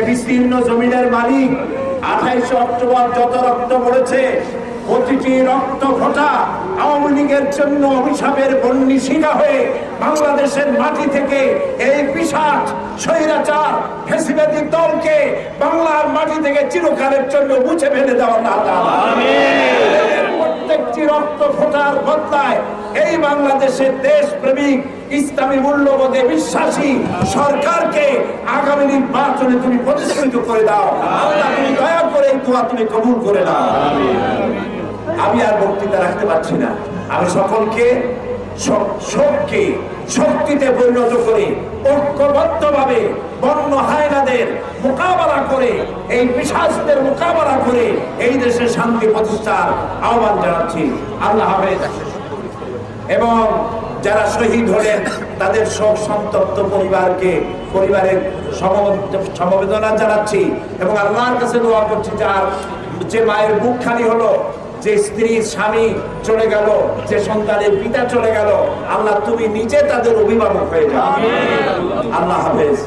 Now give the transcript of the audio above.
বিস্তীর্ণ জমিনের মালিক। 28 অক্টোবর যত রক্ত পড়েছে, প্রতিটি রক্ত ফোঁটা আওয়ামী লীগের জন্য অভিশাপের বন্যী শিখা হয়ে বাংলাদেশের মাটি থেকে এই পিশাচ স্বৈরাচার ফ্যাসিবাদী দলকে বাংলার মাটি থেকে চিরকালের জন্য মুছে ফেলে দেওয়ার প্রত্যেকটি রক্ত ফোঁটার বদলায় এই বাংলাদেশের দেশপ্রেমিক ইসলামী মূল্যবোধে বিশ্বাসী সরকারকে আগামী নির্বাচনে তুমি প্রতিষ্ঠিত করে দাও। আল্লাহ তুমি দয়া করে এই দোয়া তুমি কবুল করে নাও। আমি আর বক্তৃতা রাখতে পারছি না। আমি সকলকে শোককে শক্তিতে পরিণত করে ঐক্যবদ্ধভাবে বন্য হায়নাদের মোকাবেলা করে এই পিশাচদের মোকাবেলা করে এই দেশে শান্তি প্রতিষ্ঠার আহ্বান জানাচ্ছি। আল্লাহ হাফেজ। এবং যারা শহীদ হলেন তাদের শোক সন্তপ্ত পরিবারের সমবেদনা জানাচ্ছি এবং আল্লাহর কাছে দোয়া করছি যে মায়ের বুক খালি হলো, যে স্ত্রীর স্বামী চলে গেল, যে সন্তানের পিতা চলে গেল, আল্লাহ তুমি নিজে তাদের অভিভাবক হয়ে যাও। আল্লাহ হাফেজ।